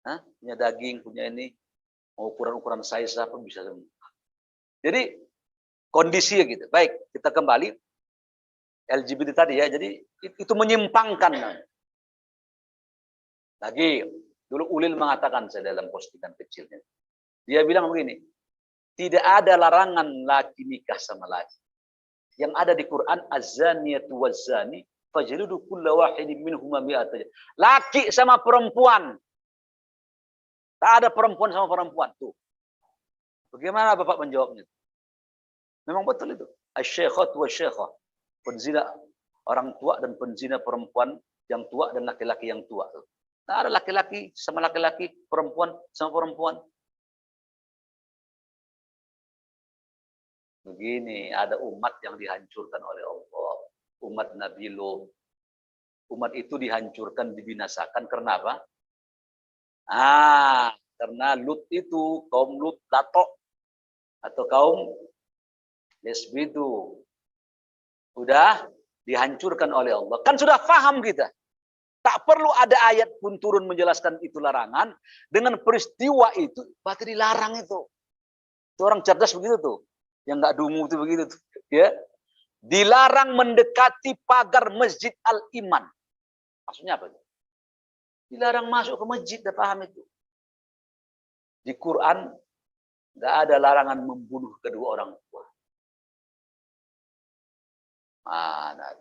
Hah? Punya daging, punya ini. Mau ukuran-ukuran size apa bisa. Jadi kondisi gitu. Baik, kita kembali. LGBT tadi ya, jadi itu menyimpangkan. Lagi, dulu Ulil mengatakan saya dalam postingan kecilnya. Dia bilang begini, tidak ada larangan laki nikah sama laki. Yang ada di Quran, az-zaniyatu waz-zani fajlidu kulla wahidin minhuma mi'ata. Laki sama perempuan. Tak ada perempuan sama perempuan tuh. Bagaimana Bapak menjawabnya? Memang betul itu. Asy-syaikhatu wasy-syaikhah. Penzina orang tua dan penzina perempuan yang tua dan laki-laki yang tua. Tak ada laki-laki sama laki-laki, perempuan sama perempuan. Begini, ada umat yang dihancurkan oleh Allah. Umat Nabi Lut. Umat itu dihancurkan, dibinasakan karena apa? Karena Lut itu, kaum Lut, Datok. Atau kaum Yasbidu. Sudah dihancurkan oleh Allah. Kan sudah paham kita. Tak perlu ada ayat pun turun menjelaskan itu larangan. Dengan peristiwa itu, berarti dilarang itu. Itu orang cerdas begitu tuh. Yang nggak dungu itu begitu tuh. Ya. Dilarang mendekati pagar Masjid Al-Iman. Maksudnya apa? Dilarang masuk ke masjid, dah paham itu. Di Quran, nggak ada larangan membunuh kedua orang tua. Mana?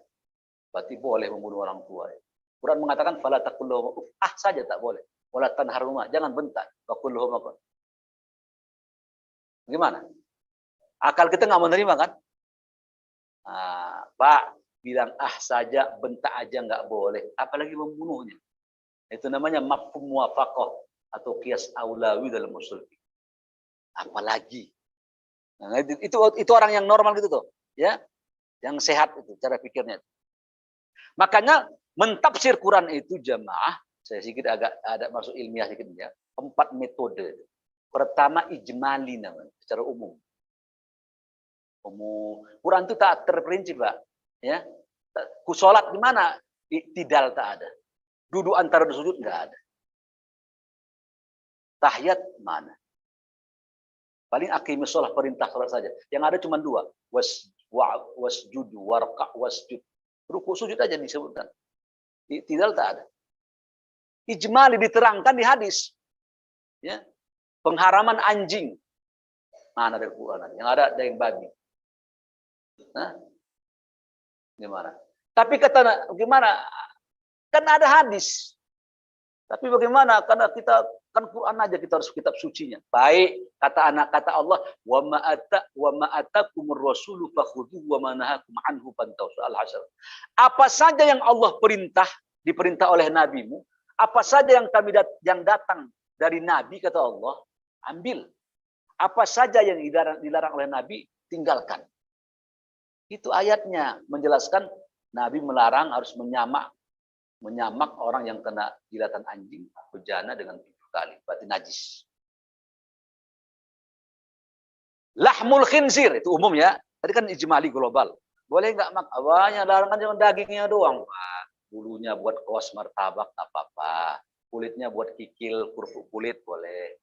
Berarti boleh membunuh orang tua. Quran mengatakan fala taqul lahum saja tak boleh. Wala tanharhuma, jangan bentak. Wa qul lahum. Gimana? Akal kita nggak menerima kan? Pak, bilang saja, bentak aja nggak boleh. Apalagi membunuhnya. Itu namanya mafhum muwafaqah atau qiyas aulawi dalam usul. Apalagi. Nah, itu orang yang normal gitu tuh, ya. Yang sehat itu cara pikirnya. Makanya mentafsir Quran itu jamaah, saya sedikit agak ada masuk ilmiah sedikit ya. 4 metode. Pertama ijmali namanya, secara umum. Quran itu tak terperinci, Pak. Ya. Ku sholat di mana? Tidal tak ada. Duduk antara sujud enggak ada. Tahiyat mana? Paling aqimus sholat, perintah sholat saja. Yang ada cuma 2. Wasjud, warka, wasjud. Ruku sujud aja disebutkan. Tidal tak ada. Ijmali diterangkan di hadis. Ya. Pengharaman anjing. Mana dari Quran? Yang ada daging babi. Nah, gimana? Tapi kata gimana? Kan ada hadis. Tapi bagaimana? Karena kita kan Quran aja kita harus kitab sucinya. Baik, kata Allah, wa ma atakumur rasulu fakhudhuhu wa ma nahakum anhu fantahu. Al-Hasyr. Apa saja yang Allah diperintah oleh nabimu, apa saja yang datang dari nabi kata Allah, ambil. Apa saja yang dilarang oleh nabi, tinggalkan. Itu ayatnya menjelaskan nabi melarang harus menyamak orang yang kena jilatan anjing bejana dengan 7 kali, berarti najis. Lahmul khinzir itu umum ya. Tadi kan ijmali global. Boleh nggak makanya larangan cuma dagingnya doang, Pak. Bulunya buat kaos martabak tak apa-apa. Kulitnya buat kikil, kerupuk kulit boleh.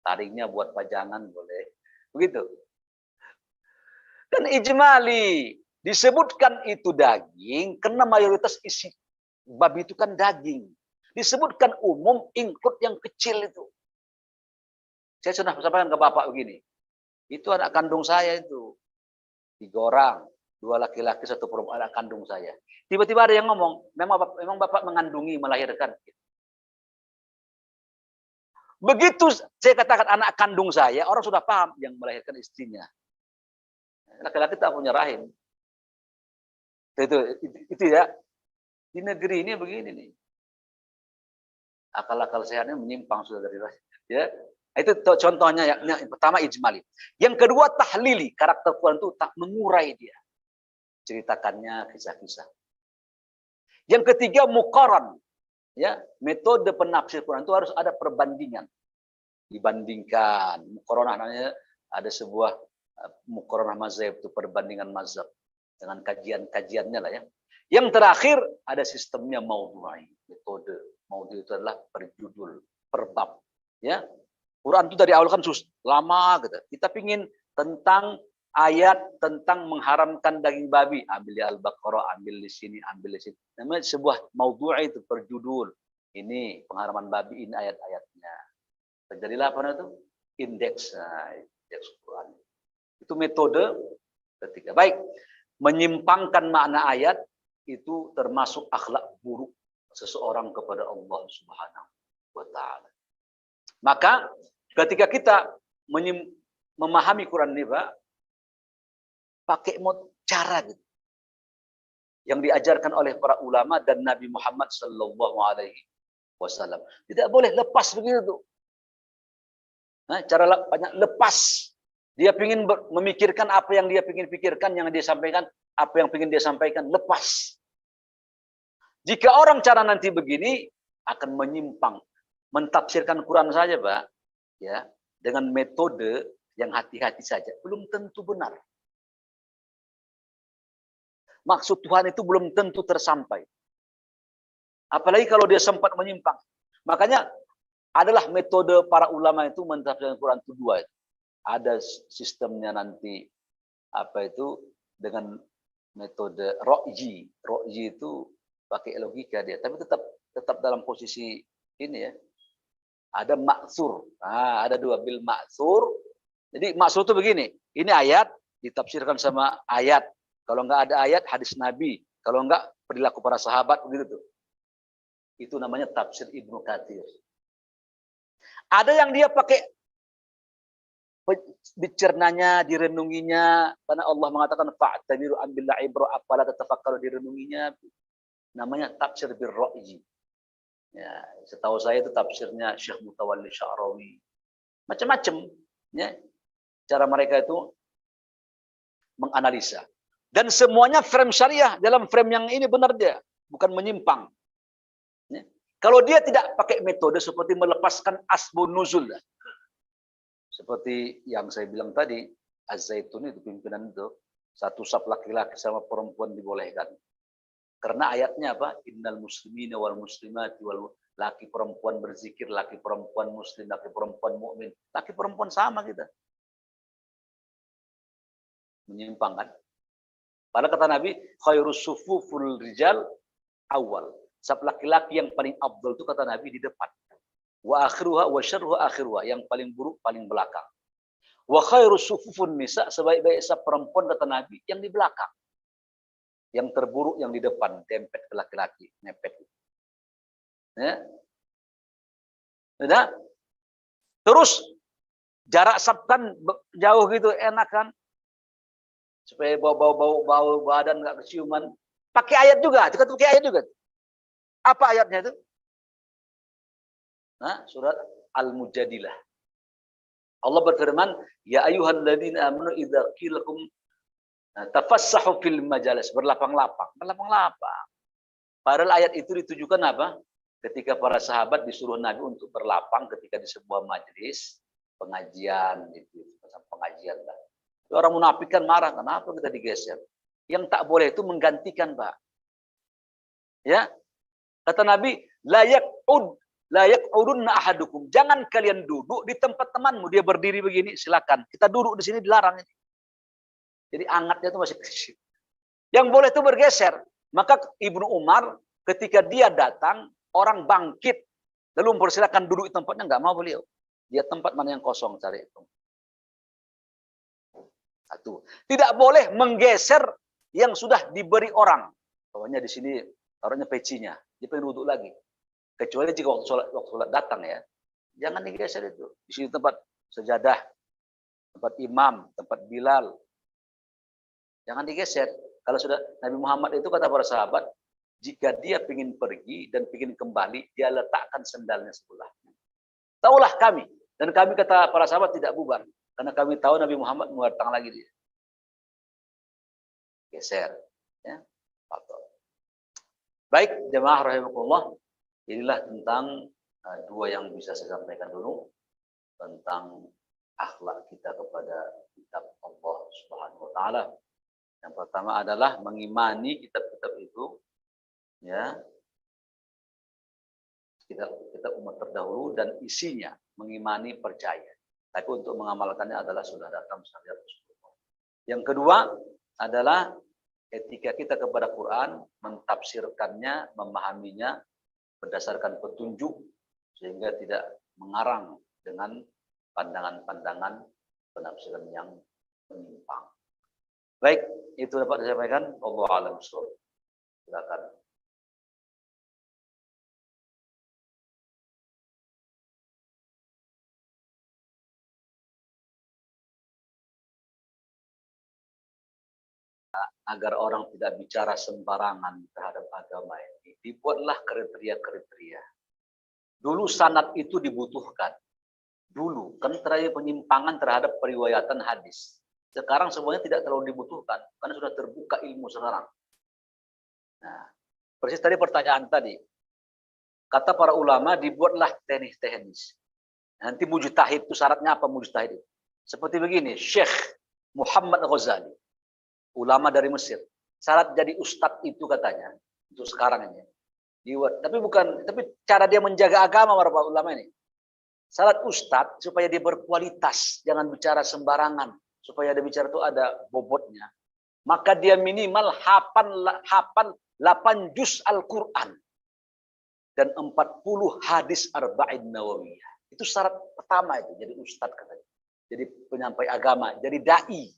Taringnya buat pajangan boleh. Begitu. Kan ijmali disebutkan itu daging karena mayoritas isi babi itu kan daging. Disebutkan umum, include yang kecil itu. Saya sudah sampaikan ke Bapak begini. Itu anak kandung saya itu. 3 orang. 2 laki-laki, 1 perempuan, anak kandung saya. Tiba-tiba ada yang ngomong, memang Bapak mengandungi, melahirkan. Begitu saya katakan anak kandung saya, orang sudah paham yang melahirkan istrinya. Laki-laki tak punya rahim. Itu ya. Di negeri ini begini nih. Akal-akal sehatnya menyimpang sudah dari rahim. Ya. Itu contohnya yang pertama ijmali. Yang kedua tahlili, karakter Quran itu tak mengurai dia. Ceritakannya kisah-kisah. Yang ketiga muqaran. Ya, metode penafsir Quran itu harus ada perbandingan. Dibandingkan. Muqaranah namanya ada sebuah muqaranah mazhab itu perbandingan mazhab dengan kajian-kajiannya lah ya. Yang terakhir ada sistemnya maudhu'i, metode. Maudhu itu adalah perjudul, perbab. Ya. Quran itu dari awal kan lama gitu. Kita pingin tentang ayat tentang mengharamkan daging babi, ambil di Al-Baqarah, ambil di sini, ambil di sini. Namanya sebuah maudhu'i itu berjudul. Ini pengharaman babi, ini ayat-ayatnya. Terjadilah apa itu? Indeks Quran. Itu metode ketiga. Baik, menyimpangkan makna ayat itu termasuk akhlak buruk seseorang kepada Allah Subhanahu wa taala. Maka ketika kita memahami Quran ini, Pak, pakai cara gitu. Yang diajarkan oleh para ulama dan Nabi Muhammad sallallahu alaihi wasallam. Tidak boleh lepas begitu. Nah, cara banyak lepas. Dia ingin memikirkan apa yang dia ingin pikirkan, yang dia sampaikan, apa yang ingin dia sampaikan, lepas. Jika orang cara nanti begini akan menyimpang, mentafsirkan Quran saja, Pak, ya, dengan metode yang hati-hati saja, belum tentu benar. maksud Tuhan itu belum tentu tersampai. Apalagi kalau dia sempat menyimpang. Makanya adalah metode para ulama itu mentafsirkan Quran itu dua. Ada sistemnya nanti apa itu dengan metode ro'ji. Ro'ji itu pakai logika dia, tapi tetap dalam posisi ini ya. Ada maksur. Nah, ada dua bil maksur. Jadi maksur itu begini. Ini ayat ditafsirkan sama ayat. Kalau enggak ada ayat hadis Nabi. Kalau enggak perilaku para sahabat begitu tuh. Itu namanya tafsir Ibnu Katsir. Ada yang dia pakai dicernanya, direnunginya, karena Allah mengatakan fa'tabiru ambillah ibra, apalah tatafakkaru, direnunginya. Namanya tafsir bir-ra'yi. Ya, setahu saya itu tafsirnya Syekh Mutawalli Sya'rawi. Macam-macam ya. Cara mereka itu menganalisa. Dan semuanya frame syariah, dalam frame yang ini benar dia, bukan menyimpang. Ya. Kalau dia tidak pakai metode seperti melepaskan asbun nuzul, seperti yang saya bilang tadi, Az-Zaitun itu pimpinan itu, satu saf laki-laki sama perempuan dibolehkan. Karena ayatnya apa? Innal muslimina wal muslimati wal laki perempuan berzikir, laki perempuan muslim, laki perempuan mukmin, laki perempuan sama kita. Menyimpang kan? Padahal kata Nabi, khairus sufuful rijal awal. Saf laki-laki yang paling afdal itu kata Nabi di depan. Wa akhiruha wa syarruha akhiruha, yang paling buruk paling belakang. Wa khairus sufufun nisa, sebaik-baik saf perempuan kata Nabi yang di belakang. Yang terburuk yang di depan, dempet ke laki-laki, mepet. Ya. Udah? Terus jarak saf kan jauh gitu, enak kan? Supaya bau badan nggak keciuman. Pakai ayat juga, itu kan pakai ayat juga. Apa ayatnya itu? Nah, surat Al-Mujadilah. Allah berfirman, ya ayyuhalladzina amanu idza qila lakum tafassahu fil majalis, berlapang-lapang. Berlapang-lapang. Padahal ayat itu ditujukan apa? Ketika para sahabat disuruh Nabi untuk berlapang ketika di sebuah majelis pengajian itu, pengajian lah. Orang munafik kan marah, kenapa kita digeser? Yang tak boleh itu menggantikan, Pak. Ya. Kata Nabi, la yaq'udunna ahadukum. Jangan kalian duduk di tempat temanmu, dia berdiri begini, silakan. Kita duduk di sini dilarang. Jadi angatnya itu masih kecil. Yang boleh itu bergeser. Maka Ibnu Umar ketika dia datang, orang bangkit, lalu mempersilakan duduk di tempatnya, nggak mau beliau. Dia tempat mana yang kosong cari itu. Satu. Tidak boleh menggeser yang sudah diberi orang. Pokoknya di sini taruhnya pecinya, dia pengen duduk lagi. Kecuali jika waktu sholat datang ya, jangan digeser itu. Di sini tempat sejadah, tempat imam, tempat Bilal. Jangan digeser. Kalau sudah Nabi Muhammad itu kata para sahabat, jika dia ingin pergi dan ingin kembali, dia letakkan sendalnya sebelahnya. Taulah kami. Dan kami kata para sahabat tidak bubar. Karena kami tahu Nabi Muhammad mau datang lagi dia. Geser. Ya. Baik, jemaah rahimakumullah. Inilah tentang dua yang bisa saya sampaikan dulu. Tentang akhlak kita kepada kitab Allah Subhanahu wa taala. Yang pertama adalah mengimani kitab-kitab itu, ya, kita umat terdahulu dan isinya, mengimani, percaya. Tapi untuk mengamalkannya adalah sudah datang syariat Rasulullah. Yang kedua adalah etika kita kepada Quran, mentafsirkannya, memahaminya berdasarkan petunjuk sehingga tidak mengarang dengan pandangan-pandangan penafsiran yang menyimpang. Baik, itu dapat disampaikan. Wallahu a'lam bishawab. Silakan. Agar orang tidak bicara sembarangan terhadap agama ini, dibuatlah kriteria-kriteria. Dulu sanad itu dibutuhkan. Dulu kan terjadi penyimpangan terhadap periwayatan hadis. Sekarang semuanya tidak terlalu dibutuhkan karena sudah terbuka ilmu sekarang. Nah, persis tadi pertanyaan tadi. Kata para ulama dibuatlah teknis-teknis. Nanti mujtahid itu syaratnya apa mujtahid itu? Seperti begini, Syekh Muhammad Ghazali, ulama dari Mesir. Syarat jadi ustadz itu katanya untuk sekarang ini. Tapi cara dia menjaga agama para ulama ini. Syarat ustadz supaya dia berkualitas, jangan bicara sembarangan, supaya dia bicara itu ada bobotnya. Maka dia minimal hafal 8 juz Al-Qur'an dan 40 hadis arba'in nawawiyah. Itu syarat pertama itu jadi ustadz katanya. Jadi penyampai agama, jadi dai.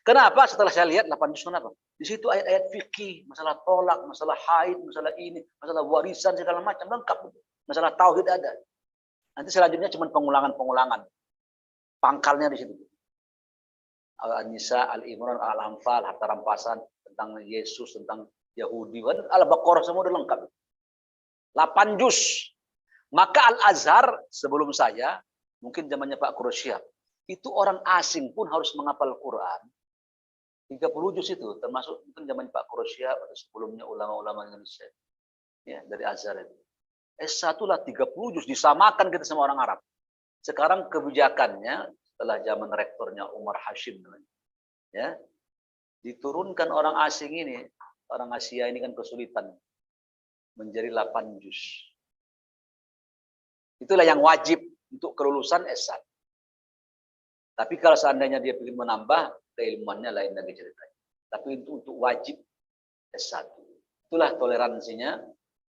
Kenapa? Setelah saya lihat 8 juz kenapa? Di situ ayat-ayat fikih, masalah tolak, masalah haid, masalah ini, masalah warisan segala macam lengkap. Masalah tauhid ada. Nanti selanjutnya cuma pengulangan-pengulangan. Pangkalnya di situ. Al-Nisa, Al-Imran, Al-Anfal, harta rampasan, tentang Yesus, tentang Yahudi. Al-Baqarah semua udah lengkap. 8 juz. Maka Al-Azhar sebelum saya, mungkin zamannya Pak Quraisyah, itu orang asing pun harus menghafal Quran. 30 juz itu, termasuk mungkin zaman Pak Quraisyah atau sebelumnya ulama-ulama Indonesia. Ya, dari Azhar itu. S1 lah 30 juz, disamakan kita sama orang Arab. Sekarang kebijakannya, setelah zaman rektornya Umar Hashim, ya, diturunkan orang asing ini, orang Asia ini kan kesulitan, menjadi 8 juz. Itulah yang wajib untuk kelulusan S1. Tapi kalau seandainya dia ingin menambah, keilmuannya lain lagi ceritanya. Tapi itu untuk wajib S1. Itulah toleransinya.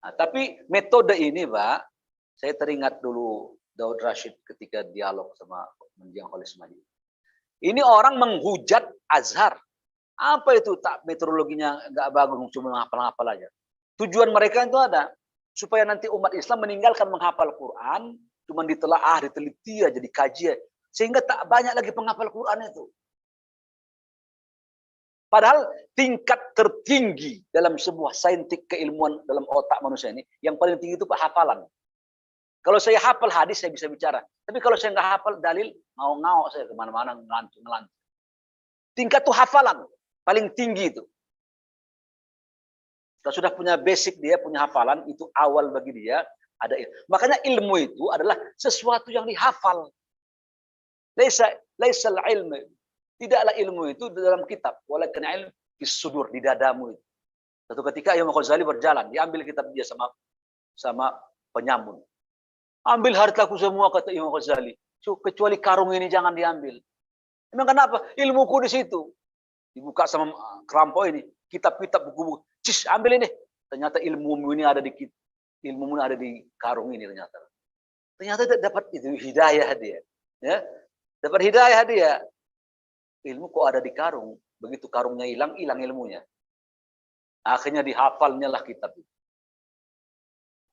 Nah, tapi metode ini, Pak, saya teringat dulu Daud Rashid ketika dialog sama Mendiang Khalis Madi. Ini orang menghujat Azhar. Apa itu tak metodologinya nggak bagus, cuma menghafal-hafal aja. Tujuan mereka itu ada supaya nanti umat Islam meninggalkan menghafal Quran, cuma ditelaah, diteliti aja, dikaji, sehingga tak banyak lagi penghafal Quran itu. Padahal tingkat tertinggi dalam sebuah saintik keilmuan dalam otak manusia ini, yang paling tinggi itu hafalan. Kalau saya hafal hadis, saya bisa bicara. Tapi kalau saya nggak hafal dalil, ngau-ngau saya kemana-mana, ngelantur. Tingkat itu hafalan, paling tinggi itu. Kalau sudah punya basic dia, punya hafalan, itu awal bagi dia. Makanya ilmu itu adalah sesuatu yang dihafal. Laisal ilmu. Tidaklah ilmu itu di dalam kitab. Walakin ilmu di sudur, di dadamu itu. Satu ketika Imam Ghazali berjalan, diambil kitab dia sama penyamun. Ambil hartaku semua, kata Imam Ghazali. Kecuali karung ini jangan diambil. Emang kenapa? Ilmuku di situ. Dibuka sama kerampok ini. Kitab-kitab, buku-buku. Cis, ambil ini. Ternyata ilmumu ini ada di karung ini ternyata. Ternyata dapat itu hidayah dia. Ya. Dapat hidayah dia. Ilmu kok ada di karung. Begitu karungnya hilang ilmunya. Akhirnya dihafalnya lah kitab itu.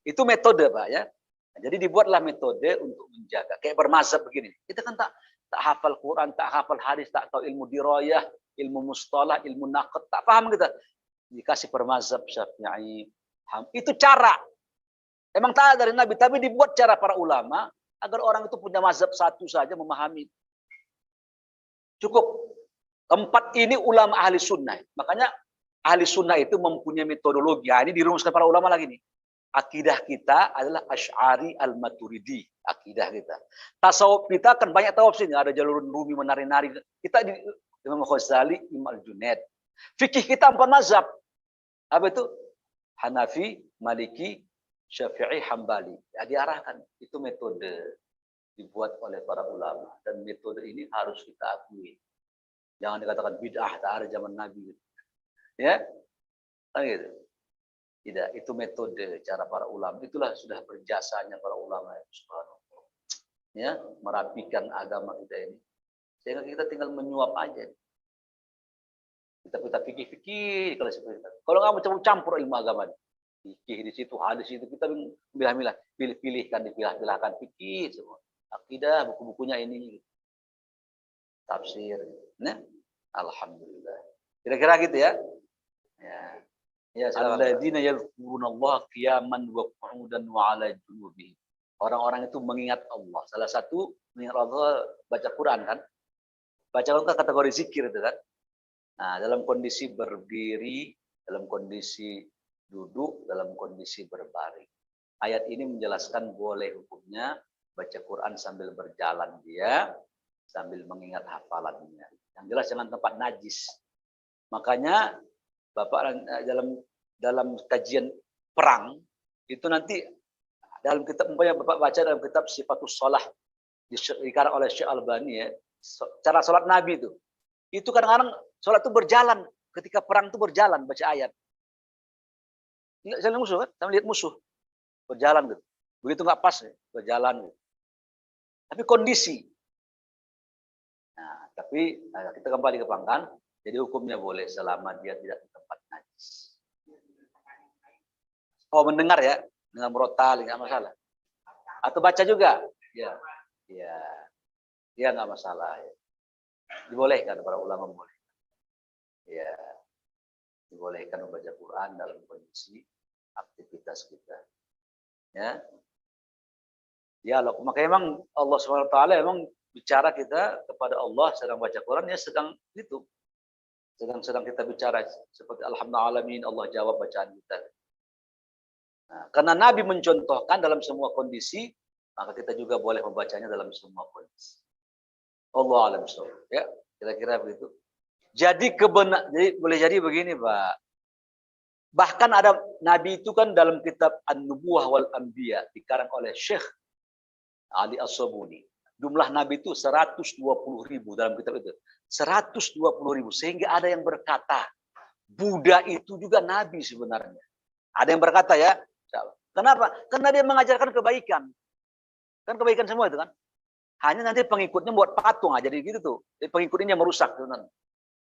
Itu metode, Pak, ya. Nah, jadi dibuatlah metode untuk menjaga. Kayak bermazhab begini. Kita kan tak hafal Quran, tak hafal hadis, tak tahu ilmu dirayah, ilmu mustalah, ilmu naqd, tak paham kita. Dikasih bermazhab Syafi'i. Itu cara. Emang tak dari Nabi, tapi dibuat cara para ulama agar orang itu punya mazhab satu saja memahami. Cukup. Empat ini ulama ahli sunnah. Makanya ahli sunnah itu mempunyai metodologi. Ini dirumuskan para ulama lagi nih. Akidah kita adalah Asy'ari al-Maturidi. Akidah kita. Tasawuf kita kan banyak tasawuf sini. Ada jalur Rumi menari-nari. Kita di Imam Ghazali, Imam Al-Junaid. Fikih kita 4 mazhab. Apa itu? Hanafi, Maliki, Syafi'i, Hambali. Ya, diarahkan. Itu metode dibuat oleh para ulama. Dan metode ini harus kita akui. Jangan dikatakan bid'ah, tak ada zaman Nabi. Ya, gitu. Tidak, itu metode cara para ulama. Itulah sudah berjasanya para ulama. Ya, merapikan agama kita ini. Sehingga kita tinggal menyuap aja. Kita fikih-fikih kalau seperti itu. Kalau nggak mau campur ilmu agama, fikih di situ, hadis itu kita milah-milah, pilih-pilihkan, dipilah-pilahkan fikih semua. Akidah, buku-bukunya ini. Tafsir. Nah, alhamdulillah. Kira-kira gitu ya. Ya. Ya, alladzina yadhkurunallaha qiyaman wa qu'udan wa 'ala junubihim. Orang-orang itu mengingat Allah. Salah satu mengingat Allah baca Quran kan? Baca Quran kan kategori zikir itu kan? Nah, dalam kondisi berdiri, dalam kondisi duduk, dalam kondisi berbaring. Ayat ini menjelaskan boleh hukumnya baca Quran sambil berjalan dia, sambil mengingat hafalannya. Yang jelas jangan tempat najis. Makanya Bapak dalam dalam kajian perang itu nanti dalam kitab umpamanya Bapak baca dalam kitab Sifatus Shalah dikarang oleh Syekh Albani ya, cara sholat Nabi itu. Itu kadang-kadang sholat itu berjalan ketika perang itu berjalan baca ayat. Enggak saling musuh kan? Sama lihat musuh berjalan gitu. Begitu nggak pas ya, berjalan gitu. Tapi kondisi. Nah, tapi kita kembali ke pangkan. Jadi hukumnya boleh selama dia tidak di tempat najis. Oh mendengar ya, dengan merotal nggak masalah. Atau baca juga, ya, ya, ya nggak masalah. Ya. Dibolehkan para ulama boleh. Ya, dibolehkan membaca Quran dalam kondisi aktivitas kita. Ya, ya loh. Makanya emang Allah SWT emang bicara kita kepada Allah sedang baca Quran ya sedang itu. Sedang kita bicara seperti alhamdulillahalamin Allah jawab bacaan kita. Nah, karena Nabi mencontohkan dalam semua kondisi, maka kita juga boleh membacanya dalam semua kondisi. Allah alam bisawab. Ya, kira-kira begitu. Jadi boleh jadi begini, Pak. Bahkan ada Nabi itu kan dalam kitab An-Nubuwah wal Anbiya dikarang oleh Syekh Ali As-Sabuni. Jumlah Nabi itu 120.000 dalam kitab itu. 120.000. Sehingga ada yang berkata, Buddha itu juga Nabi sebenarnya. Ada yang berkata ya. Kenapa? Karena dia mengajarkan kebaikan. Kan kebaikan semua itu kan. Hanya nanti pengikutnya buat patung aja. Jadi gitu tuh. Jadi pengikutnya merusak.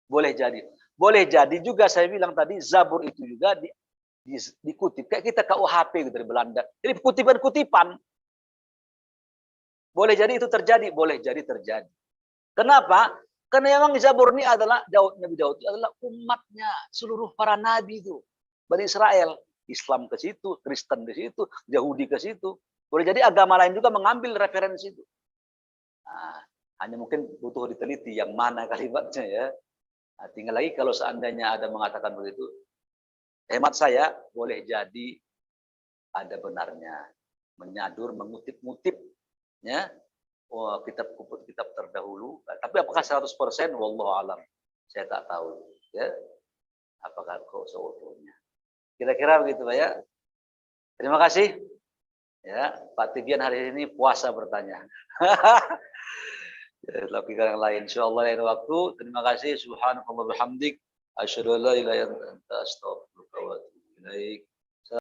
Boleh jadi. Boleh jadi juga saya bilang tadi, Zabur itu juga dikutip. Kayak kita KUHP gitu dari Belanda. Jadi kutipan-kutipan. Boleh jadi itu terjadi, boleh jadi terjadi. Kenapa? Karena memang Zabur ini adalah Nabi Daud itu adalah umatnya seluruh para nabi itu. Bani Israel, Islam ke situ, Kristen ke situ, Yahudi ke situ. Boleh jadi agama lain juga mengambil referensi itu. Nah, hanya mungkin butuh diteliti yang mana kalimatnya ya. Nah, tinggal lagi kalau seandainya ada mengatakan begitu, hemat saya boleh jadi ada benarnya. Menyadur, mengutip-ngutip ya, kitab terdahulu. Tapi apakah 100%? Wallahu alam. Saya tak tahu. Ya, apakah kau seutuhnya? Kira-kira begitu Pak ya. Terima kasih. Ya, Pak Tibian hari ini puasa bertanya. Ya, lakukan yang lain. Insyaallah lain waktu. Terima kasih. Subhanallah bihamdik. Asyhadu an la ilaha illa anta astaghfiruka wa atubu ilaik.